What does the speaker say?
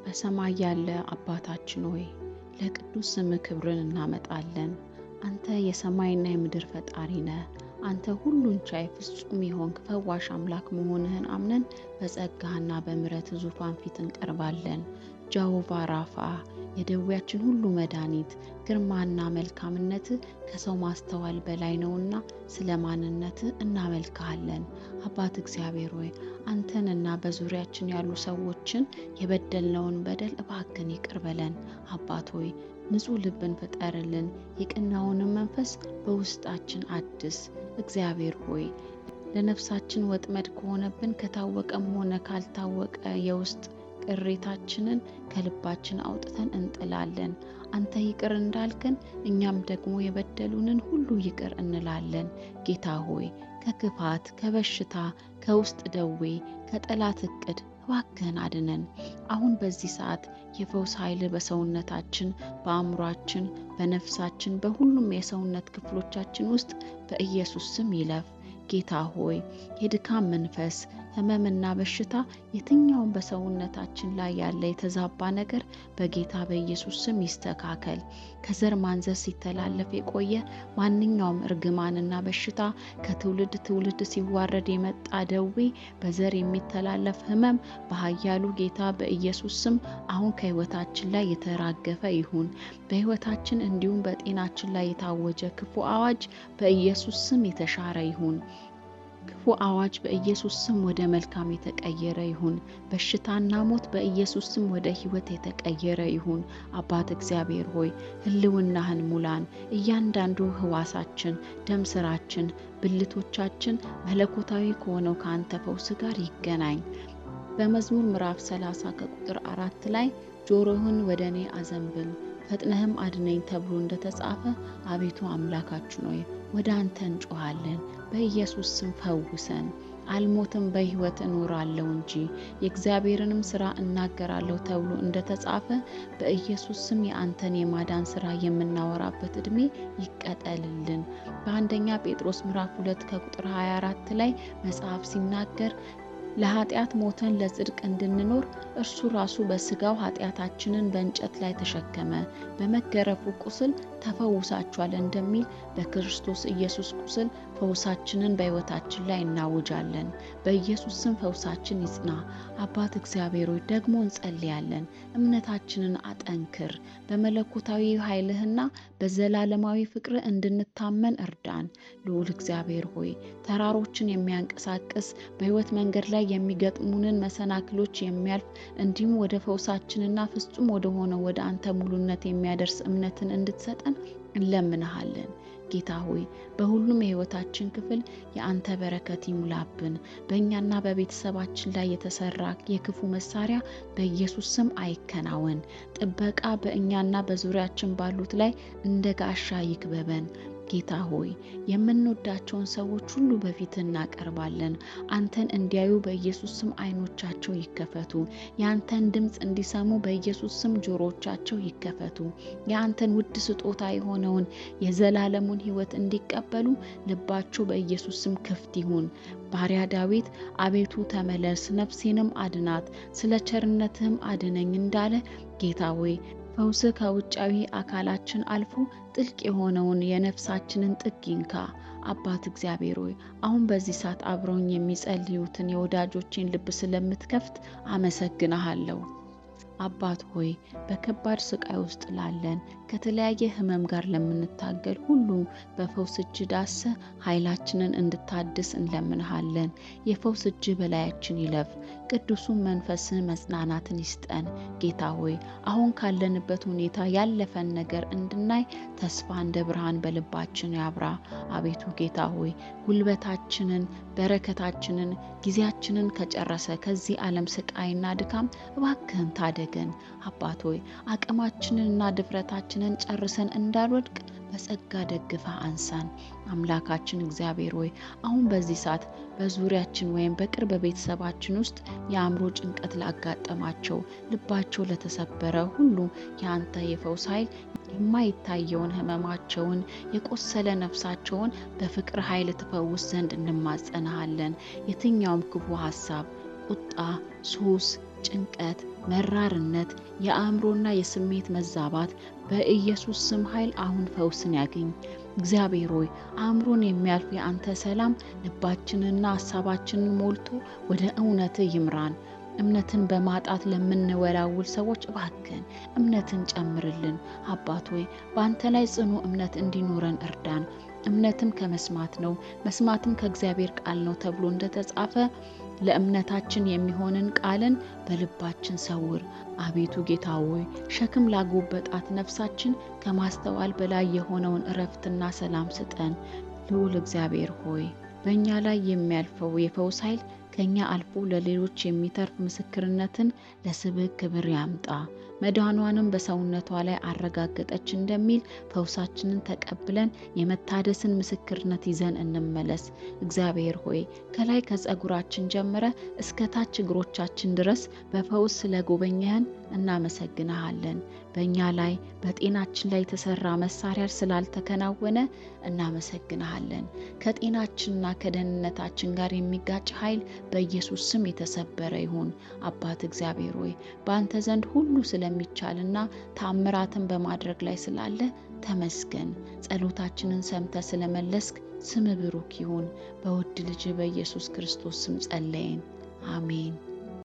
በሰማይ ያለ አባታችን ሆይ ለቅዱስ ስምህ ክብርን እናመጣለን። አንተ የሰማይና የምድር ፈጣሪ ነህ። አንተ ሁሉን ቻይ ፍጹም የሆንክ ፈዋሽ አምላክ መሆንህን አምነን በጸጋህና በምሕረትህ ዙፋን ፊት እንቀርባለን። ጃሆቫ ራፋ የደዌያችን ሁሉ መድኃኒት፣ ግርማና መልካምነትህ ከሰው ማስተዋል በላይ ነውና ስለ ማንነትህ እናመልክሃለን። አባት እግዚአብሔር ሆይ አንተንና በዙሪያችን ያሉ ሰዎችን የበደልነውን በደል እባክህን ይቅር በለን። አባት ሆይ ንጹሕ ልብን ፍጠርልን፣ የቀናውንም መንፈስ በውስጣችን አድስ። እግዚአብሔር ሆይ ለነፍሳችን ወጥመድ ከሆነብን ከታወቀም ሆነ ካልታወቀ የውስጥ ቅሬታችንን ከልባችን አውጥተን እንጥላለን። አንተ ይቅር እንዳልከን እኛም ደግሞ የበደሉንን ሁሉ ይቅር እንላለን። ጌታ ሆይ ከክፋት፣ ከበሽታ፣ ከውስጥ ደዌ፣ ከጠላት እቅድ እባክህን አድነን። አሁን በዚህ ሰዓት የፈውስ ኃይል በሰውነታችን፣ በአእምሯችን፣ በነፍሳችን፣ በሁሉም የሰውነት ክፍሎቻችን ውስጥ በኢየሱስ ስም ይለፍ። ጌታ ሆይ የድካም መንፈስ፣ ሕመምና በሽታ፣ የትኛውም በሰውነታችን ላይ ያለ የተዛባ ነገር በጌታ በኢየሱስ ስም ይስተካከል። ከዘር ማንዘር ሲተላለፍ የቆየ ማንኛውም እርግማንና በሽታ፣ ከትውልድ ትውልድ ሲዋረድ የመጣ ደዌ፣ በዘር የሚተላለፍ ሕመም በኃያሉ ጌታ በኢየሱስ ስም አሁን ከሕይወታችን ላይ የተራገፈ ይሁን። በሕይወታችን እንዲሁም በጤናችን ላይ የታወጀ ክፉ አዋጅ በኢየሱስ ስም የተሻረ ይሁን። ክፉ አዋጅ በኢየሱስ ስም ወደ መልካም የተቀየረ ይሁን። በሽታና ሞት በኢየሱስ ስም ወደ ሕይወት የተቀየረ ይሁን። አባት እግዚአብሔር ሆይ ሕልውናህን ሙላን። እያንዳንዱ ሕዋሳችን፣ ደም ስራችን፣ ብልቶቻችን መለኮታዊ ከሆነው ከአንተ ፈውስ ጋር ይገናኝ። በመዝሙር ምዕራፍ 30 ከቁጥር 4 ላይ ጆሮህን ወደ እኔ አዘንብል ፈጥነህም አድነኝ ተብሎ እንደተጻፈ አቤቱ አምላካችን ሆይ ወደ አንተ እንጮሃለን። በኢየሱስ ስም ፈውሰን። አልሞትም በሕይወት እኖራለሁ እንጂ የእግዚአብሔርንም ሥራ እናገራለሁ ተብሎ እንደተጻፈ በኢየሱስ ስም የአንተን የማዳን ሥራ የምናወራበት ዕድሜ ይቀጠልልን። በአንደኛ ጴጥሮስ ምዕራፍ 2 ከቁጥር 24 ላይ መጽሐፍ ሲናገር ለኃጢአት ሞተን ለጽድቅ እንድንኖር እርሱ ራሱ በሥጋው ኃጢአታችንን በእንጨት ላይ ተሸከመ፣ በመገረፉ ቁስል ተፈውሳችኋል እንደሚል በክርስቶስ ኢየሱስ ቁስል ፈውሳችንን በሕይወታችን ላይ እናውጃለን። በኢየሱስ ስም ፈውሳችን ይጽና። አባት እግዚአብሔር ሆይ ደግሞ እንጸልያለን። እምነታችንን አጠንክር። በመለኮታዊ ኃይልህና በዘላለማዊ ፍቅር እንድንታመን እርዳን። ልዑል እግዚአብሔር ሆይ ተራሮችን የሚያንቀሳቅስ በሕይወት መንገድ ላይ የሚገጥሙንን መሰናክሎች የሚያልፍ እንዲሁም ወደ ፈውሳችንና ፍጹም ወደ ሆነው ወደ አንተ ሙሉነት የሚያደርስ እምነትን እንድትሰጠን እንለምንሃለን። ጌታ ሆይ በሁሉም የሕይወታችን ክፍል የአንተ በረከት ይሙላብን። በእኛና በቤተሰባችን ላይ የተሰራ የክፉ መሳሪያ በኢየሱስ ስም አይከናወን። ጥበቃ በእኛና በዙሪያችን ባሉት ላይ እንደ ጋሻ ይክበበን። ጌታ ሆይ የምንወዳቸውን ሰዎች ሁሉ በፊት እናቀርባለን። አንተን እንዲያዩ በኢየሱስ ስም ዓይኖቻቸው ይከፈቱ። የአንተን ድምፅ እንዲሰሙ በኢየሱስ ስም ጆሮቻቸው ይከፈቱ። የአንተን ውድ ስጦታ የሆነውን የዘላለሙን ሕይወት እንዲቀበሉ ልባቸው በኢየሱስ ስም ክፍት ይሁን። ባሪያ ዳዊት አቤቱ ተመለስ፣ ነፍሴንም አድናት፣ ስለ ቸርነትህም አድነኝ እንዳለ ጌታ ሆይ ፈውስ ከውጫዊ አካላችን አልፎ ጥልቅ የሆነውን የነፍሳችንን ጥግ ይንካ። አባት እግዚአብሔር ሆይ አሁን በዚህ ሰዓት አብረውኝ የሚጸልዩትን የወዳጆቼን ልብ ስለምትከፍት አመሰግንሃለሁ። አባት ሆይ በከባድ ስቃይ ውስጥ ላለን ከተለያየ ሕመም ጋር ለምንታገል ሁሉ በፈውስ እጅ ዳሰህ ኃይላችንን እንድታድስ እንለምንሃለን። የፈውስ እጅ በላያችን ይለፍ። ቅዱሱን መንፈስህ መጽናናትን ይስጠን። ጌታ ሆይ አሁን ካለንበት ሁኔታ ያለፈን ነገር እንድናይ ተስፋ እንደ ብርሃን በልባችን ያብራ። አቤቱ ጌታ ሆይ ጉልበታችንን፣ በረከታችንን፣ ጊዜያችንን ከጨረሰ ከዚህ ዓለም ስቃይና ድካም እባክህን ታደገን። አባት ሆይ አቅማችንንና ድፍረታችንን ጨርሰን እንዳልወድቅ በጸጋ ደግፈ አንሳን። አምላካችን እግዚአብሔር ሆይ አሁን በዚህ ሰዓት በዙሪያችን ወይም በቅርብ ቤተሰባችን ውስጥ የአእምሮ ጭንቀት ላጋጠማቸው፣ ልባቸው ለተሰበረ ሁሉ የአንተ የፈውስ ኃይል የማይታየውን ሕመማቸውን፣ የቆሰለ ነፍሳቸውን በፍቅር ኃይል ትፈውስ ዘንድ እንማጸናሃለን። የትኛውም ክፉ ሐሳብ፣ ቁጣ፣ ሱስ፣ ጭንቀት፣ መራርነት፣ የአእምሮና የስሜት መዛባት በኢየሱስ ስም ኃይል አሁን ፈውስን ያገኝ። እግዚአብሔር ሆይ አእምሮን የሚያልፍ የአንተ ሰላም ልባችንንና ሐሳባችንን ሞልቶ ወደ እውነትህ ይምራን። እምነትን በማጣት ለምንወላውል ሰዎች እባክህን እምነትን ጨምርልን። አባት ሆይ በአንተ ላይ ጽኑ እምነት እንዲኖረን እርዳን። እምነትም ከመስማት ነው፣ መስማትም ከእግዚአብሔር ቃል ነው ተብሎ እንደተጻፈ ለእምነታችን የሚሆንን ቃልን በልባችን ሰውር። አቤቱ ጌታ ሆይ ሸክም ላጎበጣት ነፍሳችን ከማስተዋል በላይ የሆነውን እረፍትና ሰላም ስጠን። ልዑል እግዚአብሔር ሆይ በእኛ ላይ የሚያልፈው የፈውስ ኃይል ከኛ አልፎ ለሌሎች የሚተርፍ ምስክርነትን ለስምህ ክብር ያምጣ። መዳኗንም በሰውነቷ ላይ አረጋገጠች እንደሚል ፈውሳችንን ተቀብለን የመታደስን ምስክርነት ይዘን እንመለስ። እግዚአብሔር ሆይ ከላይ ከጸጉራችን ጀምረ እስከ ታች እግሮቻችን ድረስ በፈውስ ስለጎበኘህን እናመሰግንሃለን። በእኛ ላይ በጤናችን ላይ የተሰራ መሳሪያ ስላልተከናወነ እናመሰግንሃለን። ከጤናችንና ከደህንነታችን ጋር የሚጋጭ ኃይል በኢየሱስ ስም የተሰበረ ይሁን። አባት እግዚአብሔር ሆይ በአንተ ዘንድ ሁሉ ስለሚቻልና ታምራትን በማድረግ ላይ ስላለ ተመስገን። ጸሎታችንን ሰምተ ስለመለስክ ስም ብሩክ ይሁን። በውድ ልጅ በኢየሱስ ክርስቶስ ስም ጸለይን፣ አሜን።